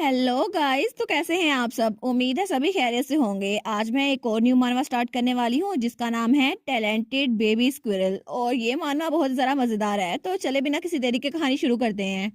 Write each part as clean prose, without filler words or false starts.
Hello guys, तो कैसे हैं आप सब। उम्मीद है सभी खैरियत से होंगे। आज मैं एक और न्यू मानवा स्टार्ट करने वाली हूँ जिसका नाम है टैलेंटेड बेबी स्क्विरल। और ये मानवा बहुत ज़रा मज़ेदार है। तो चले बिना किसी देरी के कहानी शुरू करते हैं।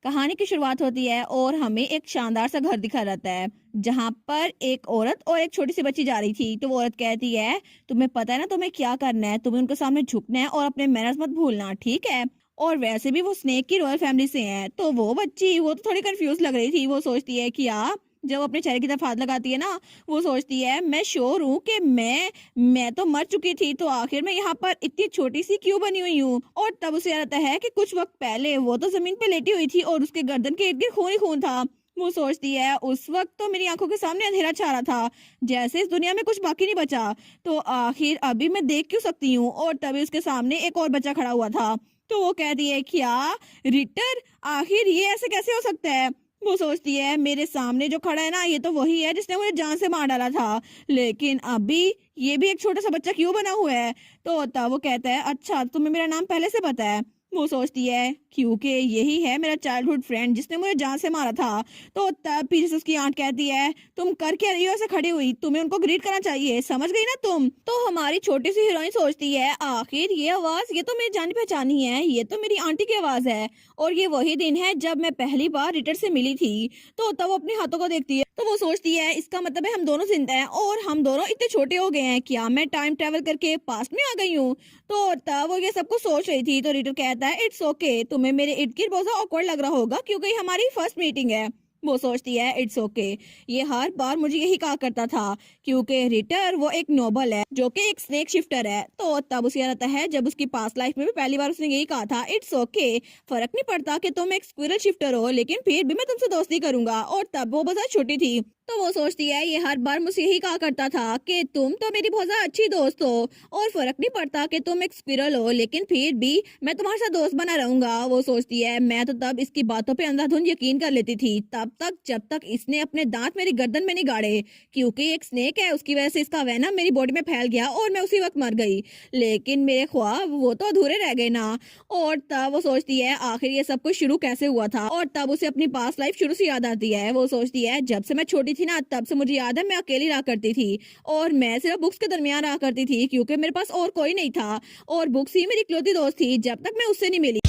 कहानी की शुरुआत होती है और हमें एक शानदार सा घर दिखा जाता है जहाँ पर एक औरत और एक छोटी सी बच्ची जा रही थी। तो वो औरत कहती है, तुम्हें पता है ना तुम्हें क्या करना है, तुम्हें उनके सामने झुकना है और अपने मैनर्स मत भूलना, ठीक है। और वैसे भी वो स्नेक की रॉयल फैमिली से हैं। तो वो बच्ची वो तो थोड़ी कंफ्यूज लग रही थी। वो सोचती है कि जब वो अपने चेहरे की तरफ हाथ लगाती है ना, वो सोचती है मैं श्योर हूँ कि मैं तो मर चुकी थी, तो आखिर मैं यहाँ पर इतनी छोटी सी क्यों बनी हुई हूँ। और तब उसे याद आता है कि कुछ वक्त पहले वो तो जमीन पे लेटी हुई थी और उसके गर्दन के इर्द गिर्द खून ही खून था। वो सोचती है उस वक्त तो मेरी आंखों के सामने अंधेरा छा रहा था, जैसे इस दुनिया में कुछ बाकी नहीं बचा। तो आखिर अभी मैं देख क्यों सकती हूँ। और तभी उसके सामने एक और बच्चा खड़ा हुआ था। तो वो कहती है क्या रिटर, आखिर ये ऐसे कैसे हो सकता है। वो सोचती है मेरे सामने जो खड़ा है ना, ये तो वही है जिसने मुझे जान से मार डाला था, लेकिन अभी ये भी एक छोटा सा बच्चा क्यों बना हुआ है। तो तब वो कहता है अच्छा तुम्हें मेरा नाम पहले से पता है। वो सोचती है क्योंकि यही है मेरा चाइल्डहुड फ्रेंड जिसने मुझे जान से मारा था। तो तब पीछे से उसकी आंट कहती है तुम कर क्या रही हो ऐसे खड़ी हुई, तुम्हें उनको ग्रीट करना चाहिए, समझ गई ना तुम। तो हमारी छोटी सी हीरोइन सोचती है आखिर ये आवाज, ये तो मेरी जानी पहचानी है, ये तो मेरी आंटी की आवाज है। और ये वही दिन है जब मैं पहली बार रिटर से मिली थी। तो तब वो अपने हाथों को देखती है। तो वो सोचती है इसका मतलब है हम दोनों जिंदा हैं और हम दोनों इतने छोटे हो गए हैं, क्या मैं टाइम ट्रेवल करके पास्ट में आ गई हूँ। तो तब वो ये सब कुछ सोच रही थी। तो रिटर कहता है इट्स ओके, तुम्हें मेरे इर्द गिर्द बहुत ऑकवर्ड लग रहा होगा क्योंकि हमारी फर्स्ट मीटिंग है। वो सोचती है इट्स ओके, ये हर बार मुझे यही कहा करता था क्योंकि रिटर वो एक नोबल है जो कि एक स्नेक शिफ्टर है। तो तब उसे याद आता है जब उसकी पास्ट लाइफ में भी पहली बार उसने यही कहा था इट्स ओके, फर्क नहीं पड़ता कि तुम एक स्क्विरल शिफ्टर हो, लेकिन फिर भी मैं तुमसे दोस्ती करूंगा। और तब वो बहुत छोटी थी। तो वो सोचती है ये हर बार मुझसे यही कहा करता था कि तुम तो मेरी बहुत ज्यादा अच्छी दोस्त हो और फर्क नहीं पड़ता कि तुम एक स्क्विरल हो, लेकिन फिर भी मैं तुम्हारे साथ दोस्त बना रहूंगा। वो सोचती है मैं तो तब इसकी बातों पे अंधाधुंध यकीन कर लेती थी तब तक जब तक इसने अपने दांत मेरी गर्दन में नहीं गाड़े, क्योंकि एक स्नेक है उसकी वजह से इसका वेनम मेरी बॉडी में फैल गया और मैं उसी वक्त मर गई। लेकिन मेरे ख्वाब वो तो अधूरे रह गए ना। और तब वो सोचती है आखिर ये सब कुछ शुरू कैसे हुआ था। और तब उसे अपनी पास्ट लाइफ शुरू से याद आती है। वो सोचती है जब से मैं छोटी थी ना, तब से मुझे याद है मैं अकेली रहा करती थी और मैं सिर्फ बुक्स के दरमियान रहा करती थी क्योंकि मेरे पास और कोई नहीं था और बुक्स ही मेरी इकलौती दोस्त थी जब तक मैं उससे नहीं मिली।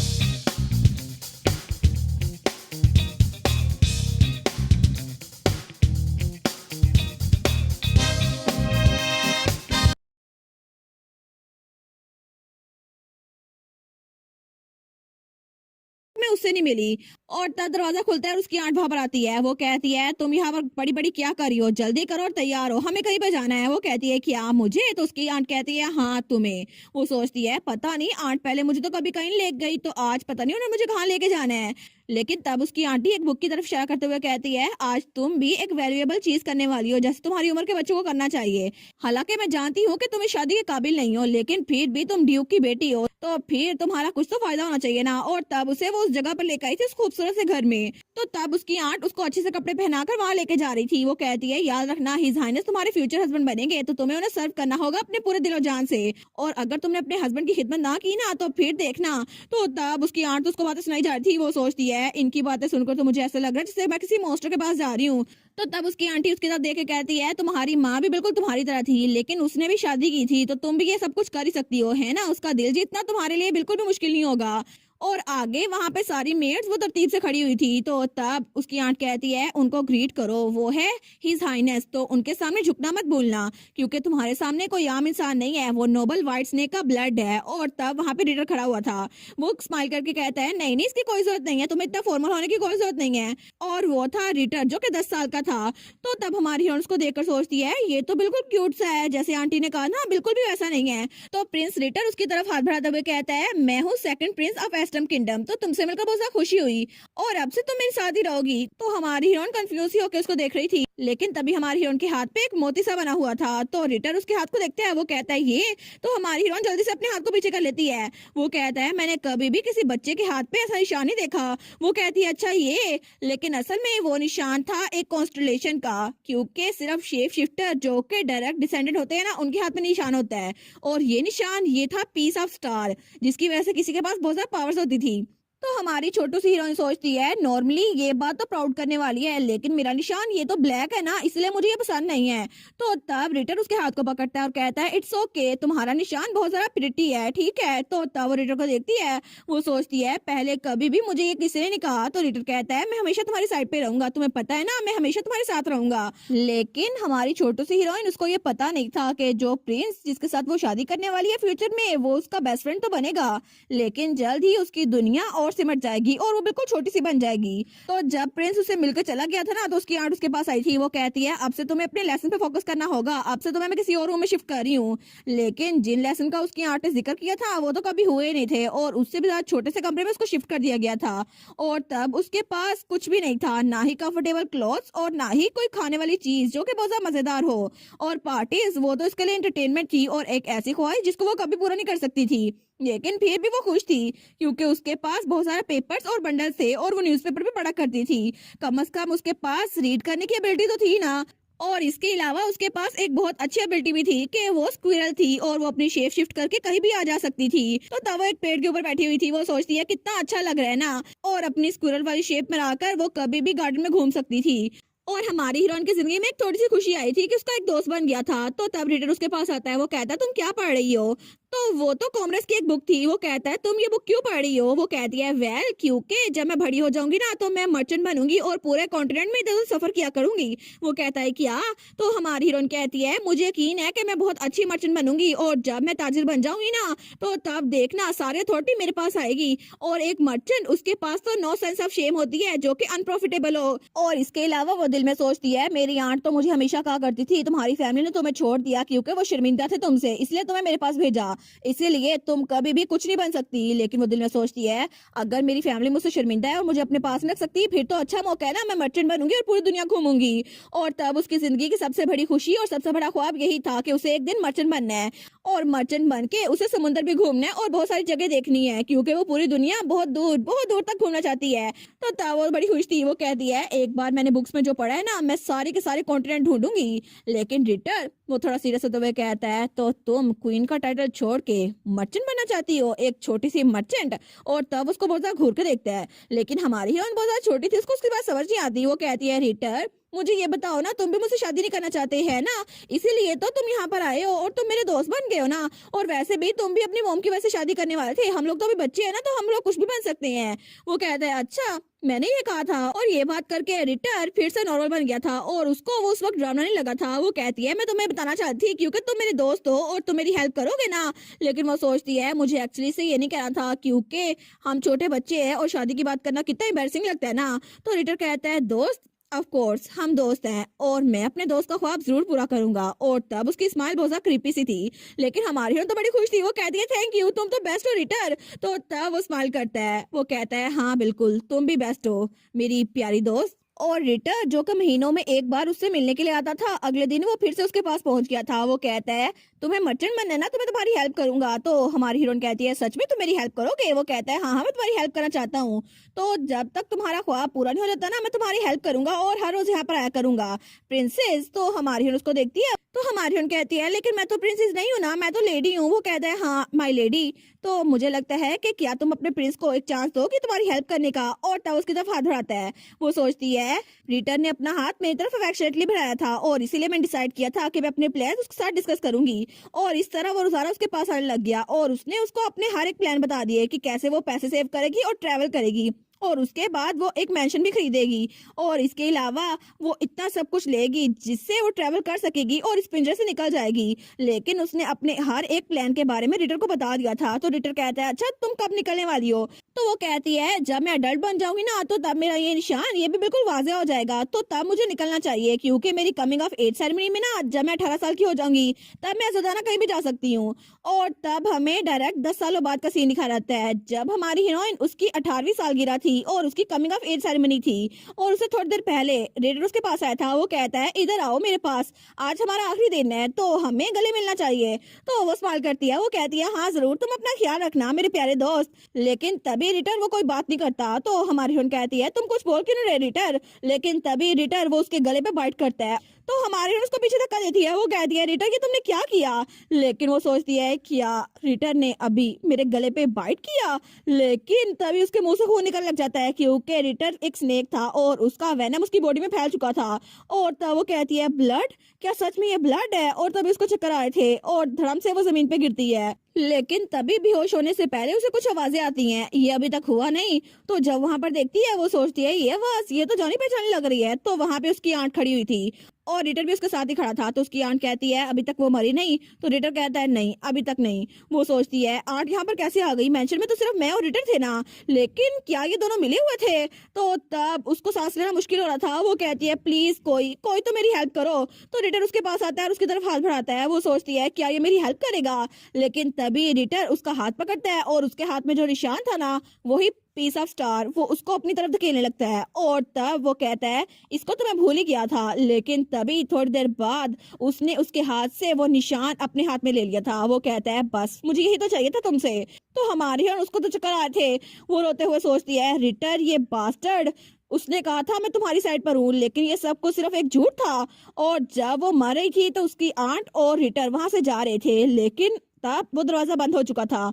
मैं उससे नहीं मिली। और तब दरवाजा खुलता है और उसकी आंट वहां पर आती है। वो कहती है तुम यहाँ पर बड़ी बड़ी क्या कर रही हो, जल्दी करो और तैयार हो, हमें कहीं पर जाना है। वो कहती है क्या मुझे, तो उसकी आंट कहती है हाँ तुम्हें। वो सोचती है पता नहीं, आंट पहले मुझे तो कभी कहीं ले गई, तो आज पता नहीं उन्हें मुझे कहाँ लेके जाना है। लेकिन तब उसकी आंटी एक बुक की तरफ इशारा करते हुए कहती है आज तुम भी एक वैल्यूएबल चीज करने वाली हो जैसे तुम्हारी उम्र के बच्चों को करना चाहिए। हालांकि मैं जानती हूँ कि तुम इस शादी के काबिल नहीं हो, लेकिन फिर भी तुम ड्यूक की बेटी हो, तो फिर तुम्हारा कुछ तो फायदा होना चाहिए ना। और तब उसे वो उस जगह पर लेकर आई थी उस खूबसूरत से घर में। तो तब उसकी आंट उसको अच्छे से कपड़े पहनाकर वहां लेके जा रही थी। वो कहती है याद रखना हिज हाइनेस तुम्हारे फ्यूचर हस्बैंड बनेंगे, तो तुम्हें उन्हें सर्व करना होगा अपने पूरे दिलो जान से। और अगर तुमने अपने हस्बैंड की खिदमत ना की ना, तो फिर देखना। तो तब उसकी आंट उसको बातें सुनाई जा रही थी। वो सोचती है इनकी बातें सुनकर तो मुझे ऐसा लग रहा है जैसे मैं किसी मॉन्स्टर के पास जा रही हूँ। तो तब उसकी आंटी उसकी तरफ देख के कहती है तुम्हारी माँ भी बिल्कुल तुम्हारी तरह थी, लेकिन उसने भी शादी की थी, तो तुम भी ये सब कुछ कर ही सकती हो, है ना। उसका दिल जीतना तुम्हारे लिए बिल्कुल भी मुश्किल नहीं होगा। और आगे वहां पे सारी मेड्स वो तरतीब से खड़ी हुई थी। तो तब उसकी आंट कहती है उनको ग्रीट करो, वो है हिज हाइनेस, तो उनके सामने झुकना मत भूलना क्योंकि तुम्हारे सामने कोई आम इंसान नहीं है, वो नोबल व्हाइट स्नेक का ब्लड है। और तब वहां पे रीडर खड़ा हुआ था। वो स्माइल करके कहता है नहीं नहीं, इसकी कोई जरूरत नहीं है, तुम्हें इतना फॉर्मल होने की कोई जरूरत नहीं है। और वो था रिटर जो कि 10 साल का था। तो तब हमारी हीरोइन उसको देखकर सोचती है ये तो बिल्कुल क्यूट सा है, जैसे आंटी ने कहा ना, बिल्कुल भी वैसा नहीं है। तो प्रिंस रिटर उसकी तरफ हाथ बढ़ाते हुए कहता है मैं हूँ second Prince of esteem kingdom, तो तुमसे मिलकर बहुत ज्यादा खुशी हुई और अब से तुम मेरे साथ ही रहोगी। तो हमारी हीरोइन कंफ्यूज ही होकर उसको देख रही थी, लेकिन तभी हमारी हीरोइन के हाथ पे एक मोती सा बना हुआ था। तो रिटर उसके हाथ को देखता है। वो कहता है ये, तो हमारी हीरोइन जल्दी से अपने हाथ को पीछे कर लेती है। वो कहता है मैंने कभी भी किसी बच्चे के हाथ पे ऐसा निशान नहीं देखा। वो कहती है अच्छा ये, लेकिन असल में वो निशान था एक कॉन्स्टलेशन का, क्योंकि सिर्फ शेप शिफ्टर जो के डायरेक्ट डिसेंडेंट होते हैं ना, उनके हाथ में निशान होता है। और ये निशान ये था पीस ऑफ स्टार, जिसकी वजह से किसी के पास बहुत ज्यादा पावर्स होती थी। तो हमारी छोटू सी हीरोइन सोचती है नॉर्मली ये बात तो प्राउड करने वाली है, लेकिन मेरा निशान ये तो ब्लैक है ना, इसलिए मुझे ये पसंद नहीं है। तो तब रिटर उसके हाथ को पकड़ता है और कहता है इट्स ओके, तुम्हारा निशान बहुत ज्यादा प्रिटी है, ठीक है। तो तब वो रिटर को देखती है, वो सोचती है पहले कभी भी मुझे ये किसी ने नहीं कहा। तो रिटर कहता है मैं हमेशा तुम्हारी साइड पे रहूंगा, तुम्हें पता है ना, मैं हमेशा तुम्हारे साथ रहूंगा। लेकिन हमारी छोटू सी हीरोइन, उसको ये पता नहीं था कि जो प्रिंस जिसके साथ वो शादी करने वाली है फ्यूचर में, वो उसका बेस्ट फ्रेंड तो बनेगा, लेकिन जल्द ही उसकी दुनिया और सिमट जाएगी और वो बिल्कुल छोटी सी बन जाएगी। तो जब प्रिंस उसे मिलकर चला गया था ना, तो उसकी आंट उसके पास आई थी। वो कहती है अब से तुम्हें अपने लेसन पे फोकस करना होगा, अब से तुम्हें मैं किसी और रूम में शिफ्ट कर रही हूँ। लेकिन जिन लेसन का उसकी आंट ने जिक्र किया था वो तो कभी हुए नहीं थे, और उससे भी ज्यादा छोटे से कमरे में उसको शिफ्ट कर दिया गया था। और तब उसके पास कुछ भी नहीं था, ना ही कंफर्टेबल क्लॉथ्स और ना ही कोई खाने वाली चीज जो कि बहुत ज्यादा मजेदार हो। और पार्टीज वो तो इसके लिए एंटरटेनमेंट थी और एक ऐसी ख्वाहिश जिसको वो कभी पूरा नहीं कर सकती थी। लेकिन फिर भी वो खुश थी, क्योंकि उसके पास बहुत सारे पेपर्स और बंडल थे और वो न्यूज़पेपर भी पढ़ा करती थी। कम से कम उसके पास रीड करने की एबिलिटी तो थी ना। और इसके अलावा उसके पास एक बहुत अच्छी एबिलिटी भी थी कि वो स्क्विरल थी और वो अपनी शेप शिफ्ट करके कहीं भी आ जा सकती थी। तो तब वो एक पेड़ के ऊपर बैठी हुई थी, वो सोचती है कितना अच्छा लग रहा है ना, और अपनी स्क्विरल वाली शेप में आकर वो कभी भी गार्डन में घूम सकती थी। और हमारी हीरोइन की जिंदगी में एक थोड़ी सी खुशी आई थी कि उसका एक दोस्त बन गया था। तो तब रीडर उसके पास आता है, वो कहता है तुम क्या पढ़ रही हो। तो वो तो कॉमर्स की एक बुक थी। वो कहता है तुम ये बुक क्यों पढ़ रही हो। वो कहती है वेल क्योंकि जब मैं बड़ी हो जाऊंगी ना तो मैं मर्चेंट बनूंगी और पूरे कॉन्टिनेंट में इधर उधर सफर किया करूंगी। वो कहता है क्या। तो हमारी हीरोइन कहती है मुझे यकीन है कि मैं बहुत अच्छी मर्चेंट बनूंगी और जब मैं ताजिर बन जाऊंगी ना तो तब देखना सारी अथॉरिटी मेरे पास आएगी। और एक मर्चेंट उसके पास तो नो सेंस ऑफ शेम होती है जो कि अनप्रॉफिटेबल हो। और इसके अलावा वो दिल में सोचती है मेरी आंट तो मुझे हमेशा कहा करती थी तुम्हारी फैमिली ने तुम्हें छोड़ दिया क्योंकि वो शर्मिंदा थे तुमसे, इसलिए तुम्हें मेरे पास भेजा, इसीलिए तुम कभी भी कुछ नहीं बन सकती। लेकिन वो दिल में सोचती है अगर मेरी फैमिली मुझसे शर्मिंदा है और मुझे अपने पास नहीं रख सकती फिर तो अच्छा मौका है ना, मैं मर्चेंट बनूंगी और पूरी दुनिया घूमूंगी। और तब उसकी जिंदगी की सबसे बड़ी खुशी और सबसे बड़ा ख्वाब यही था कि उसे एक दिन मर्चेंट बनना है, और मर्चेंट बन के उसे समुद्र भी घूमना है और बहुत सारी जगह देखनी है, क्योंकि वो पूरी दुनिया बहुत दूर तक घूमना चाहती है। तो तब वो बड़ी खुश थी। वो कहती है एक बार मैंने बुक्स में जो पढ़ा है ना मैं सारे के सारे कॉन्टिनेंट ढूंढूंगी। लेकिन रिटर वो थोड़ा सीरियस होते हुए कहता है तो तुम क्वीन का टाइटल छोड़ के मर्चेंट बनना चाहती हो, एक छोटी सी मर्चेंट। और तब उसको बहुत ज्यादा घूर के देखता है, लेकिन हमारी हीरोइन बहुत ज्यादा छोटी थी, उसको उसकी बात समझ नहीं आती। वो कहती है रिटर मुझे ये बताओ ना तुम भी मुझसे शादी नहीं करना चाहते हैं ना, इसीलिए तो तुम यहाँ पर आए हो और तुम मेरे दोस्त बन गए हो ना, और वैसे भी तुम भी अपनी मॉम की वजह से शादी करने वाले थे, हम लोग तो अभी बच्चे हैं ना तो हम लोग कुछ भी बन सकते हैं। वो कहता है अच्छा मैंने ये कहा था। और ये बात करके रिटर फिर से नॉर्मल बन गया था और उसको वो उस वक्त ड्रामा नहीं लगा था। वो कहती है मैं तुम्हें बताना चाहती थी क्योंकि तुम मेरे दोस्त हो और तुम मेरी हेल्प करोगे ना। लेकिन वो सोचती है मुझे एक्चुअली से ये नहीं कहना था क्योंकि हम छोटे बच्चे हैं और शादी की बात करना कितना एम्बैरसिंग लगता है ना। तो रिटर कहता है दोस्त ऑफ कोर्स हम दोस्त हैं और मैं अपने दोस्त का ख्वाब जरूर पूरा करूंगा। और तब उसकी स्माइल बहुत ज्यादा क्रीपी सी थी, लेकिन हमारी हीरोइन तो बड़ी खुश थी। वो कहती है थैंक यू तुम तो बेस्ट हो रिटर। तो तब वो स्माइल करता है, वो कहता है हाँ बिल्कुल तुम भी बेस्ट हो मेरी प्यारी दोस्त। और रिटर जो कि महीनों में एक बार उससे मिलने के लिए आता था, अगले दिन वो फिर से उसके पास पहुंच गया था। वो कहता है तुम्हें मर्चेंट बनना है ना तो मैं तुम्हारी हेल्प करूंगा। तो हमारी हीरोइन कहती है सच में तुम मेरी हेल्प करोगे। वो कहता है हाँ हाँ मैं तुम्हारी हेल्प करना चाहता हूँ, तो जब तक तुम्हारा ख्वाब पूरा नहीं हो जाता ना मैं तुम्हारी हेल्प करूंगा और हर रोज यहाँ पर आया करूंगा। प्रिंसेस तो हमारी हीरोइन उसको देखती है, तो हमारी हीरोइन कहती है लेकिन मैं तो प्रिंसेस नहीं हूँ ना, मैं तो लेडी हूँ। वो कहता है हाँ माई लेडी, तो मुझे लगता है कि क्या तुम अपने प्रिंस को एक चांस दो कि तुम्हारी हेल्प करने का। और तब उसकी तरफ हाथ बढ़ाता है। वो सोचती है रिटर ने अपना हाथ मेरी तरफ अफेक्शनेटली बढ़ाया था और इसीलिए मैंने डिसाइड किया था कि मैं अपने प्लान उसके साथ डिस्कस करूंगी। और इस तरह वो रोजाना उसके पास आने लग गया और उसने उसको अपने हर एक प्लान बता दिए कि कैसे वो पैसे सेव करेगी और ट्रैवल करेगी, और उसके बाद वो एक मेंशन भी खरीदेगी, और इसके अलावा वो इतना सब कुछ लेगी जिससे वो ट्रैवल कर सकेगी और इस पिंजरे से निकल जाएगी। लेकिन उसने अपने हर एक प्लान के बारे में रिटर को बता दिया था। तो रिटर कहता है अच्छा तुम कब निकलने वाली हो। तो वो कहती है जब मैं अडल्ट बन जाऊंगी ना तो तब मेरा ये निशान ये भी बिल्कुल वाज़ेह हो जाएगा, तो तब मुझे निकलना चाहिए क्योंकि मेरी कमिंग ऑफ एज सेरेमनी में ना जब मैं 18 साल की हो जाऊंगी तब मैं रोजाना कहीं भी जा सकती हूँ। और तब हमें डायरेक्ट 10 सालों बाद का सीन दिखा रहता है जब हमारी हीरोइन उसकी 18वीं सालगिरह थी और उसकी कमिंग ऑफ एज सेरेमनी थी, और उसे थोड़ी देर पहले रेडर उसके पास आया था। वो कहता है इधर आओ मेरे पास, आज हमारा आखिरी दिन है तो हमें गले मिलना चाहिए। तो वो स्माइल करती है, वो कहती है हाँ जरूर तुम अपना ख्याल रखना मेरे प्यारे दोस्त। लेकिन तभी रिटर वो कोई बात नहीं करता। तो हमारी हीरोइन कहती है तुम कुछ बोल क्यों नहीं रहे रिटर। लेकिन तभी रिटर वो उसके गले पे बाइट करता है। तो हमारी उसको पीछे धक्का देती है। वो कहती है रिटर ये तुमने क्या किया? लेकिन वो सोचती है क्या रिटर ने अभी मेरे गले पे बाइट किया? लेकिन तभी उसके मुंह से खून निकलने लग जाता है क्योंकि रिटर एक स्नेक था और उसका वेनम उसकी बॉडी में फैल चुका था। और तब वो कहती है ब्लड, क्या सच में ये ब्लड है? और तभी उसको चक्कर आए थे और धड़म से वो जमीन पे गिरती है। लेकिन तभी बेहोश होने से पहले उसे कुछ आवाजें आती हैं। ये अभी तक हुआ नहीं। तो जब वहां पर देखती है वो सोचती है ये आवाज ये तो जानी पहचानी लग रही है। तो वहां पे उसकी आंट खड़ी हुई थी और रिटर भी उसके साथ ही खड़ा था। तो उसकी आंट कहती है अभी तक वो मरी नहीं? तो रिटर कहता है नहीं अभी तक नहीं। वो सोचती है आंट यहाँ पर कैसे आ गई? मेंशन में तो सिर्फ मैं और रिटर थे ना, लेकिन क्या ये दोनों मिले हुए थे? तो तब उसको सांस लेना मुश्किल हो रहा था। वो कहती है प्लीज कोई कोई तो मेरी हेल्प करो। तो रिटर उसके पास आता है और उसकी तरफ हाथ बढ़ाता है। वो सोचती है क्या ये मेरी हेल्प करेगा? लेकिन तभी रिटर उसका हाथ पकड़ता है और उसके हाथ में जो निशान था ना वही पीस ऑफ स्टार, वो उसको अपनी तरफ धकेलने लगता है। और तब वो कहता है इसको तो मैं भूल ही गया था। लेकिन तभी थोड़ी देर बाद उसने उसके हाथ से वो निशान अपने हाथ में ले लिया था। वो कहता है बस मुझे यही तो चाहिए था तुमसे। तो हमारी और उसको तो चक्कर आए थे। वो रोते हुए सोचती है रिटर ये बास्टर्ड, उसने कहा था मैं तुम्हारी साइड पर हूँ, लेकिन ये सब कुछ सिर्फ एक झूठ था। और जब वो मर रही थी तो उसकी आंट और रिटर वहां से जा रहे थे, लेकिन तब वो दरवाजा बंद हो चुका था।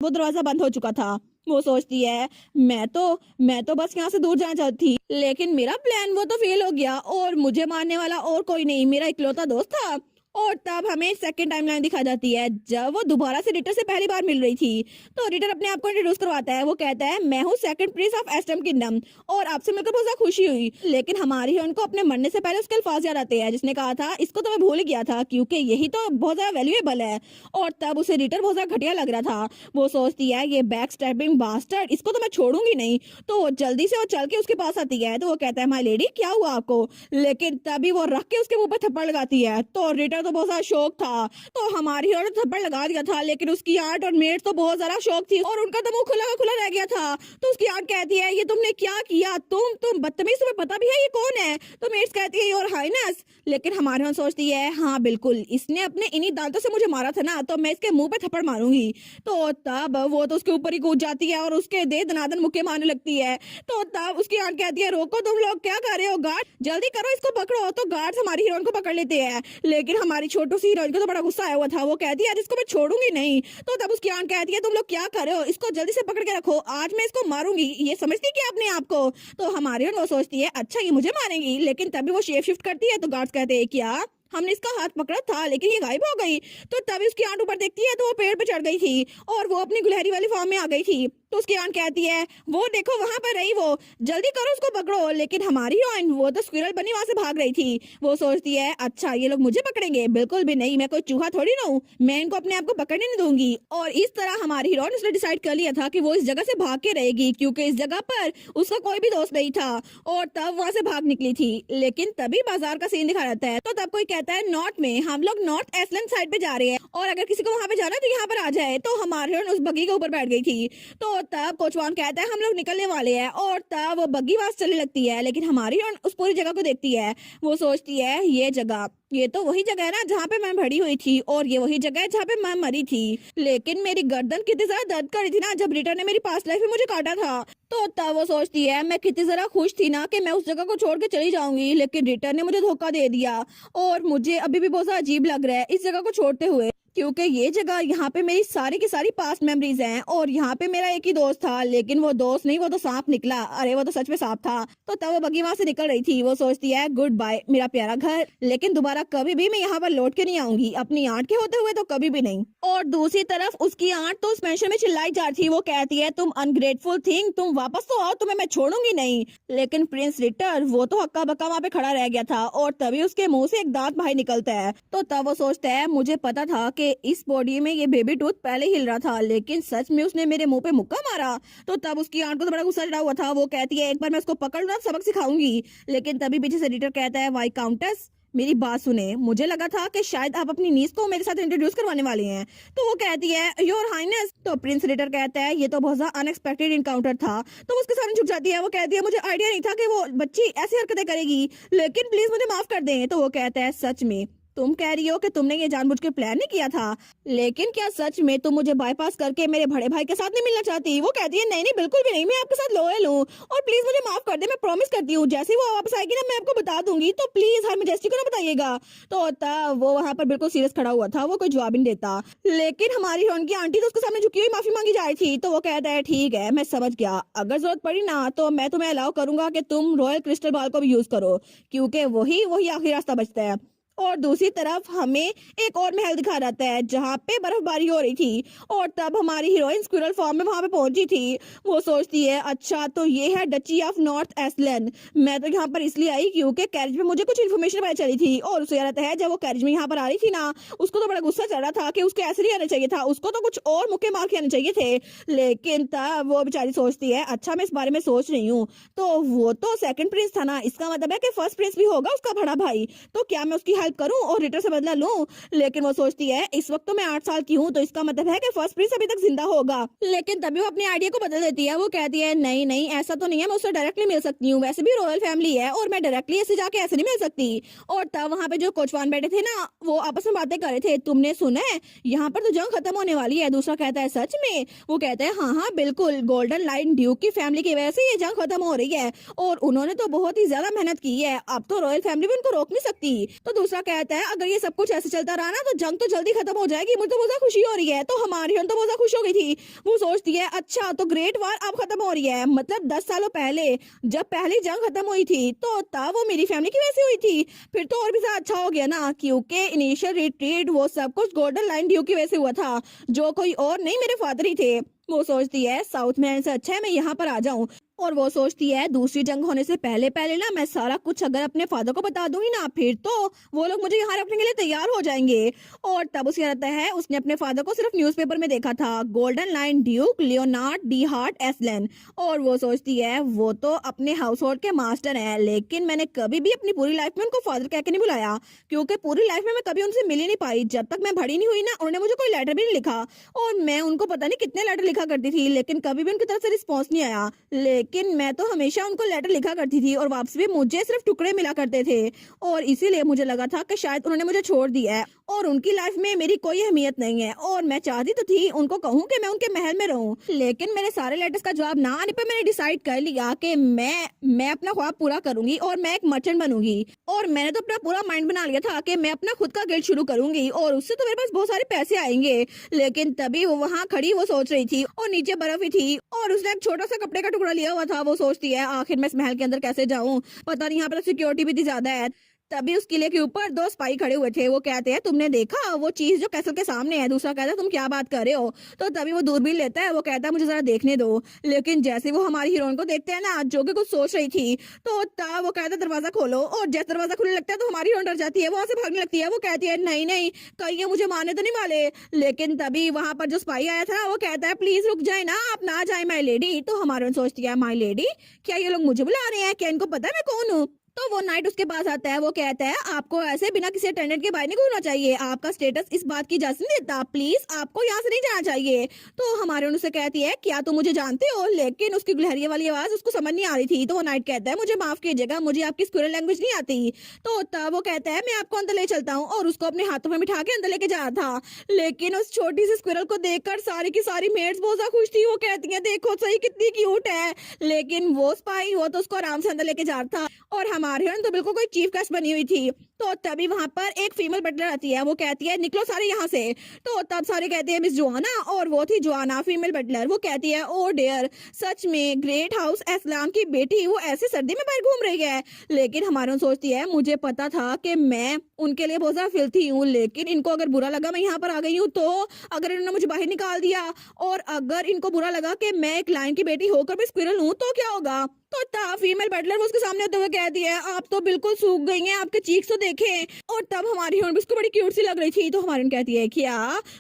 वो दरवाजा बंद हो चुका था। वो सोचती है मैं तो बस यहाँ से दूर जाना चाहती थी, लेकिन मेरा प्लान वो तो फेल हो गया और मुझे मारने वाला और कोई नहीं, मेरा इकलौता दोस्त था। और तब हमें सेकंड टाइमलाइन दिखा जाती है जब वो दोबारा से रिटर से पहली बार मिल रही थी। तो रिटर अपने आप को इंट्रोड्यूस करवाता है। वो कहता है मैं हूँ second Prince of esteem kingdom और आपसे मिलकर बहुत ज्यादा खुशी हुई। लेकिन हमारी उनको अपने मरने से पहले उसके अल्फाज याद आते हैं जिसने कहा था इसको तो मैं भूल ही गया था क्योंकि यही तो बहुत ज्यादा वैल्यूएबल है। और तब उसे रिटर बहुत ज्यादा घटिया लग रहा था। वो सोचती है ये बैक स्टैबिंग बास्टर्ड, इसको तो मैं छोड़ूंगी नहीं। तो जल्दी से वो चल के उसके पास आती है। तो वो कहता है माय लेडी क्या हुआ आपको? लेकिन तभी वो रख के उसके मुंह पर थप्पड़ लगाती है। तो रिटर तो बहुत ज्यादा शौक था। तो हमारी और थप्पड़ लगा दिया था, लेकिन उसकी आंट और मेट तो बहुत ज्यादा शौक थी और उनका तो मुंह खुला का खुला रह गया था। तो उसकी आंट कहती है ये तुमने क्या किया? तुम बदतमीज, तुम्हें पता भी है ये कौन है? तो मेट्स कहती है योर हाइनेस। लेकिन हमारी और सोचती है हाँ बिल्कुल, इसने अपने इन्हीं दांतों से मुझे मारा था ना, तो मैं इसके मुंह पे थप्पड़ मारूंगी। तो तब वो तो उसके ऊपर ही कूद जाती है और उसके दे दनादन मुक्के मारने लगती है। तो तब उसकी आंट कहती है रोको, तुम लोग क्या कर रहे हो? गार्ड जल्दी करो, इसको पकड़ो। तो गार्ड्स हमारी हीरोइन को पकड़ लेते हैं, लेकिन हमारी छोटू सी हीरोइन को तो बड़ा गुस्सा आया हुआ था। वो कहती है यार इसको मैं छोड़ूंगी नहीं। तो तब उसकी आंट कहती है तुम लोग क्या कर रहे हो? इसको जल्दी से पकड़ के रखो, आज मैं इसको मारूंगी। ये समझती क्या अपने आप को? तो हमारी और वो सोचती है अच्छा ये मुझे मारेंगी। लेकिन तभी वो शेप शिफ्ट करती है। तो गार्ड्स कहते हैं क्या हमने इसका हाथ पकड़ा था लेकिन ये गायब हो गई। तो तभी उसकी आंट ऊपर देखती है तो वो पेड़ पे चढ़ गई थी और वो अपनी गुलहरी वाली फॉर्म में आ गई थी। तो उसकी आंट कहती है वो देखो वहां पर रही, वो जल्दी करो उसको पकड़ो। लेकिन हमारी हीरोइन वो तो स्क्विरल बनी वहां से भाग रही थी। वो सोचती है अच्छा ये लोग मुझे पकड़ेंगे, बिल्कुल भी नहीं, मैं कोई चूहा थोड़ी ना हूँ, मैं इनको अपने आप को पकड़ने नहीं दूंगी। और इस तरह हमारी हीरोइन उसने डिसाइड कर लिया था कि वो इस जगह से भाग के रहेगी क्योंकि इस जगह पर उसका कोई भी दोस्त नहीं था। और तब वहां से भाग निकली थी। लेकिन तभी बाजार का सीन दिखा जाता है। तो तब कोई कहता है नॉर्थ में हम लोग नॉर्थ एस्लैंड साइड पे जा रहे हैं और अगर किसी को वहां पे जाना है तो यहाँ पर आ जाए। तो हमारी हीरोइन उस बग्गी के ऊपर बैठ गई थी। तो तब कोचवान कहता है हम लोग निकलने वाले हैं और तब वो बग्गी वहां से चलने लगती है। लेकिन हमारी उस पूरी जगह को देखती है। वो सोचती है ये तो वही जगह है ना जहाँ पे मैं भड़ी हुई थी और ये वही जगह है जहाँ पे मैं मरी थी। लेकिन मेरी गर्दन कितनी ज्यादा दर्द कर रही थी ना जब रिटर ने मेरी पास्ट लाइफ में मुझे काटा था। तो तब वो सोचती है मैं कितनी जरा खुश थी ना कि मैं उस जगह को छोड़ के चली जाऊंगी, लेकिन रिटर ने मुझे धोखा दे दिया और मुझे अभी भी बहुत ज्यादा अजीब लग रहा है इस जगह को छोड़ते हुए क्योंकि ये जगह यहाँ पे मेरी सारी की सारी पास्ट मेमोरीज हैं और यहाँ पे मेरा एक ही दोस्त था, लेकिन वो दोस्त नहीं वो तो सांप निकला। अरे वो तो सच में सांप था। तो तब वो बग्गी वहां से निकल रही थी। वो सोचती है गुड बाय मेरा प्यारा घर, लेकिन दोबारा कभी भी मैं यहाँ पर लौट के नहीं आऊंगी, अपनी आंट के होते हुए तो कभी भी नहीं। और दूसरी तरफ उसकी आंट तो उस मेंशन में चिल्लाई जा रही थी। वो कहती है तुम अनग्रेटफुल थिंग, तुम वापस तो आओ, तुम्हें मैं छोड़ूंगी नहीं। लेकिन प्रिंस रिटर वो तो हक्का बक्का वहां पे खड़ा रह गया था और तभी उसके मुंह से एक दांत बाहर निकलता है। तो तब वो सोचता है मुझे पता था कि इस बॉडी में ये बेबी टूथ पहले हिल रहा था, लेकिन सच में उसने मेरे मुंह पे मुक्का मारा। तो तब उसकी आंट को तो बड़ा गुस्सा चढ़ा हुआ था। वो कहती है एक बार मैं उसको पकड़ लूं सबक सिखाऊंगी। लेकिन तभी पीछे से रिटर कहता है वाई काउंटेस मेरी बात सुने, मुझे लगा था कि शायद आप अपनी नीस को मेरे साथ इंट्रोड्यूस करवाने वाले हैं। तो वो कहती है योर हाइनेस। तो प्रिंस रिटर कहता है ये तो बहुत ज्यादा अनएक्सपेक्टेड इनकाउंटर था। तो वो उसके सामने झुक जाती है। वो कहती है मुझे आइडिया नहीं था कि वो बच्ची ऐसी हरकतें करेगी, लेकिन प्लीज मुझे माफ कर दें। तो वो कहता है सच में तुम कह रही हो कि तुमने ये जानबूझ के प्लान नहीं किया था, लेकिन क्या सच में तुम मुझे बाईपास करके मेरे बड़े भाई के साथ नहीं मिलना चाहती? वो कहती है नहीं नहीं बिल्कुल भी नहीं, मैं आपके साथ लॉयल हूँ और प्लीज मुझे माफ कर दे, मैं प्रॉमिस करती हूँ जैसे ही वो वापस आएगी ना मैं आपको बता दूंगी, तो प्लीज हर मेजेस्टी को ना बताइएगा। तो तब वो वहां पर बिल्कुल सीरियस खड़ा हुआ था, वो कोई जवाब ही नहीं देता। लेकिन हमारी हीरोइन की आंटी तो उसके सामने झुकी हुई माफी मांगी जा रही थी, तो वो कहता है ठीक है मैं समझ गया, अगर जरूरत पड़ी ना तो मैं तुम्हें अलाउ करूंगा कि तुम रॉयल क्रिस्टल बॉल को भी यूज करो, क्योंकि वही वही आखिरी रास्ता बचता है। और दूसरी तरफ हमें एक और महल दिखा जाता है जहाँ पे बर्फबारी हो रही थी, और तब हमारी हीरोइन स्क्विरल फॉर्म में वहां पे पहुंची थी। वो सोचती है अच्छा तो ये है डची ऑफ नॉर्थ एस्लन, मैं तो यहाँ पर इसलिए आई क्योंकि कैरिज में मुझे कुछ इन्फॉर्मेशन पता चली थी। और उसे याद है जब वो कैरिज में यहाँ पर आ रही थी ना, उसको तो बड़ा गुस्सा चढ़ रहा था कि उसको ऐसे नहीं आना चाहिए था, उसको तो कुछ और मुक्के मार के आने चाहिए थे। लेकिन तब वो बेचारी सोचती है अच्छा मैं इस बारे में सोच रही हूँ, तो वो तो सेकंड प्रिंस था ना, इसका मतलब है कि फर्स्ट प्रिंस भी होगा उसका बड़ा भाई, तो क्या मैं उसकी हेल्प करूं और रिटर से बदला लूं? लेकिन वो सोचती है इस वक्त तो मैं 8 साल की हूं, तो इसका मतलब है कि फर्स्ट प्रिंस अभी तक जिंदा होगा। लेकिन तभी वो अपने आइडिया को बदल देती है, वो कहती है नहीं नहीं ऐसा तो नहीं है, मैं उससे डायरेक्टली मिल सकती हूँ, वैसे भी रॉयल फैमिली है और मैं डायरेक्टली ऐसे जाके ऐसे नहीं मिल सकती। और तब वहां पे जो कोचवान बैठे थे ना, वो आपस में बातें कर रहे थे, तुमने सुना है यहाँ पर तो जंग खत्म होने वाली है? दूसरा कहता है सच में? वो कहता है हाँ हाँ बिल्कुल, गोल्डन लाइन ड्यूक की फैमिली की वजह से ये जंग खत्म हो रही है और उन्होंने तो बहुत ही ज्यादा मेहनत की है, अब तो रॉयल फैमिली भी उनको रोक नहीं सकती। तो दूसरा कहता है अगर ये सब कुछ ऐसे चलता रहा ना तो जंग तो जल्दी खत्म हो जाएगी, मुझे तो बहुत खुशी हो रही है। तो हमारी हम तो बहुत खुश हो गई थी। वो सोचती है अच्छा तो ग्रेट वार अब खत्म हो रही है, मतलब 10 सालों पहले जब पहली जंग खत्म हुई थी तो तब वो मेरी फैमिली की वजह से हुई थी, फिर तो और भी ज्यादा अच्छा हो गया ना, क्योंकि इनिशियल रिट्रीट वो सब कुछ गोल्डन लाइन ड्यू की वजह से हुआ था, जो कोई और नहीं मेरे फादर ही थे। वो सोचती है साउथ में से अच्छा है मैं यहाँ पर आ जाऊं, और वो सोचती है दूसरी जंग होने से पहले पहले ना मैं सारा कुछ अगर अपने फादर को बता दूंगी ना फिर तो वो लोग मुझे यहाँ रखने के लिए तैयार हो जाएंगे। और तब उसे रहता है उसने अपने फादर को सिर्फ न्यूज़पेपर में देखा था, golden line duke Leonard de Hart एस्लन, और वो सोचती है वो तो अपने हाउस होल्ड के मास्टर है, लेकिन मैंने कभी भी अपनी पूरी लाइफ में उनको फादर कह के नहीं बुलाया, क्योंकि पूरी लाइफ में मैं कभी उनसे मिल ही नहीं पाई, जब तक मैं बड़ी नहीं हुई ना उन्होंने मुझे कोई लेटर भी नहीं लिखा, और मैं उनको पता नहीं कितने लेटर लिखा करती थी लेकिन कभी भी उनकी तरफ से रिस्पॉन्स नहीं आया। लेकिन मैं तो हमेशा उनको लेटर लिखा करती थी और वापस भी मुझे सिर्फ टुकड़े मिला करते थे, और इसीलिए मुझे लगा था कि शायद उन्होंने मुझे छोड़ दिया है और उनकी लाइफ में मेरी कोई अहमियत नहीं है, और मैं चाहती तो थी उनको कहूँ कि मैं उनके महल में रहूं, लेकिन मेरे सारे लेटर्स का जवाब ना आने पर मैंने डिसाइड कर लिया कि मैं अपना ख्वाब पूरा करूंगी और मैं एक मर्चेंट बनूंगी, और मैंने तो अपना पूरा माइंड बना लिया था कि मैं अपना खुद का गिल्ड शुरू करूंगी और उससे तो मेरे पास बहुत सारे पैसे आएंगे। लेकिन तभी वो वहाँ खड़ी वो सोच रही थी और नीचे बर्फ ही थी और उसने एक छोटा सा कपड़े का टुकड़ा लिया हुआ था। वो सोचती है आखिर मैं इस महल के अंदर कैसे जाऊं, पता नहीं यहाँ पर सिक्योरिटी भी इतनी ज्यादा है। तभी उस किले के ऊपर 2 सिपाही खड़े हुए थे। वो कहते हैं तुमने देखा वो चीज जो कैसल के सामने है? दूसरा कहता है तुम क्या बात कर रहे हो? तो तभी वो दूरबीन लेता है, वो कहता है मुझे जरा देखने दो। लेकिन जैसे वो हमारी हीरोइन को देखते हैं ना जो कि कुछ सोच रही थी, तो तब वो कहता है दरवाजा खोलो, और जैसे दरवाजा खुलने लगता है तो हमारी हीरोइन डर जाती है, वहां से भागने लगती है। वो कहती है नहीं नहीं कहीं ये मुझे मारने तो नहीं वाले। लेकिन तभी वहां पर जो सिपाही आया था वो कहता है प्लीज रुक जाए ना, आप ना जाए माई लेडी। तो हमारी हीरोइन सोचती है माई लेडी, क्या ये लोग मुझे बुला रहे हैं? क्या इनको पता है मैं कौन हूँ? तो वो नाइट उसके पास आता है, वो कहता है आपको ऐसे बिना किसी अटेंडेंट के बाहर नहीं घूमना चाहिए, आपका स्टेटस इस बात की इजाजत नहीं देता, प्लीज आपको यहाँ से नहीं जाना चाहिए। तो हमारे उनसे कहती है क्या तुम मुझे जानते हो? लेकिन उसकी गुलहरिया वाली आवाज उसको समझ नहीं आ रही थी। तो वो नाइट कहता है मुझे माफ कीजिएगा, मुझे आपकी स्क्विरल लैंग्वेज नहीं आती। तो तब वो कहता है मैं आपको अंदर ले चलता हूँ, और उसको अपने हाथों में बिठा के अंदर लेके जा रहा था। लेकिन उस छोटी सी स्क्विरल को देखकर सारी की सारी मेड्स बहुत ज्यादा खुश थी। वो कहती है देखो सही कितनी क्यूट है। लेकिन वो स्पाई वो तो उसको आराम से अंदर लेके जा रहा था, और हमारे हीरोइन तो बिल्कुल कोई चीफ गेस्ट बनी हुई थी। तो तभी वहां पर एक फीमेल बटलर आती है, वो कहती है निकलो सारे यहाँ से। तो तब सारे कहते हैं मिस जोआना, और वो थी जोआना फीमेल बटलर। वो कहती है ओ डियर, सच में ग्रेट हाउस एस्लाम की बेटी वो ऐसे सर्दी में बाहर घूम रही है। लेकिन हमारे सोचती है मुझे पता था कि मैं उनके लिए बहुत ज्यादा फिल्थी हूँ, लेकिन इनको अगर बुरा लगा मैं यहाँ पर आ गई हूँ, तो अगर इन्होंने मुझे बाहर निकाल दिया और अगर इनको बुरा लगा कि मैं एक लायन की बेटी होकर भी स्क्विरल हूँ तो क्या होगा? तो फीमेल बटलर वो उसके सामने होते हुए कहती है आप तो बिल्कुल सूख गई हैं, आपके चीक्स तो देखें। और तब हमारी हीरोइन उसको बड़ी क्यूट सी लग रही थी। तो हमारी हीरोइन कहती है क्या?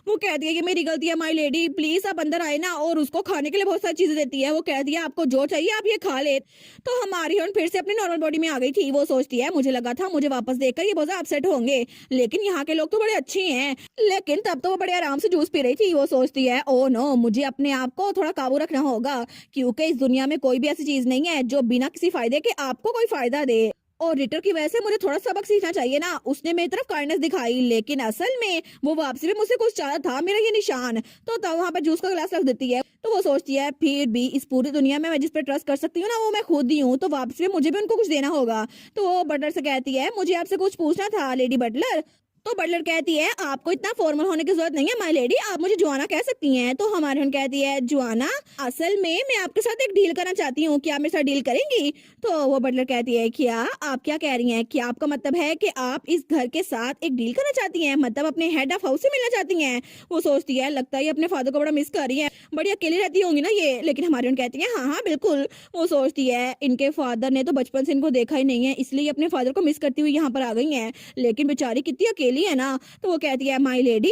वो कहती है कि मेरी गलती है माय लेडी, प्लीज आप अंदर आए ना, और उसको खाने के लिए बहुत सारी चीजें देती है। वो कहती है आपको जो चाहिए आप ये खा ले। तो हमारी हीरोइन फिर से अपनी नॉर्मल बॉडी में आ गई थी। वो सोचती है मुझे लगा था मुझे वापस देखकर ये बहुत अपसेट होंगे, लेकिन यहाँ के लोग तो बड़े अच्छे हैं। लेकिन तब तो वो बड़े आराम से जूस पी रही थी। वो सोचती है ओ नो, मुझे अपने आप को थोड़ा काबू रखना होगा, क्योंकि इस दुनिया में कोई भी ऐसी चीज नहीं है जो बिना किसी फायदे के आपको कोई फायदा दे। और रिटर की वजह से मुझे थोड़ा सबक सीखना चाहिए ना, उसने मेरी तरफ काइंडनेस दिखाई, लेकिन असल में वो वापसी में मुझसे कुछ चाहा था, मेरा ये निशान। तो तब वहाँ पर जूस का गिलास रख देती है। तो वो सोचती है फिर भी इस पूरी दुनिया में मैं जिस पर ट्रस्ट कर सकती हूँ ना, वो मैं खुद ही हूँ, तो वापसी में मुझे भी उनको कुछ देना होगा। तो वो बटलर से कहती है मुझे आपसे कुछ पूछना था लेडी बटलर। तो बटलर कहती है आपको इतना फॉर्मल होने की जरूरत नहीं है माय लेडी, आप मुझे जुआना कह सकती हैं। तो हमारी बहन कहती है जुआना, असल में मैं आपके साथ एक डील करना चाहती हूँ, क्या मेरे साथ डील करेंगी? तो वो बटलर कहती है क्या आप क्या कह रही हैं, क्या आपका मतलब है कि आप इस घर के साथ एक डील करना चाहती हैं, मतलब अपने हेड ऑफ हाउस से मिलना चाहती हैं? वो सोचती है लगता है ये अपने फादर को बड़ा मिस कर रही है, बड़ी अकेली रहती होंगी ना ये। लेकिन हमारी बहन कहती है हाँ हाँ बिल्कुल। वो सोचती है इनके फादर ने तो बचपन से इनको देखा ही नहीं है, इसलिए अपने फादर को मिस करती हुई यहाँ पर आ गई है, लेकिन बेचारी कितनी अकेली है ना। तो वो कहती है माय लेडी,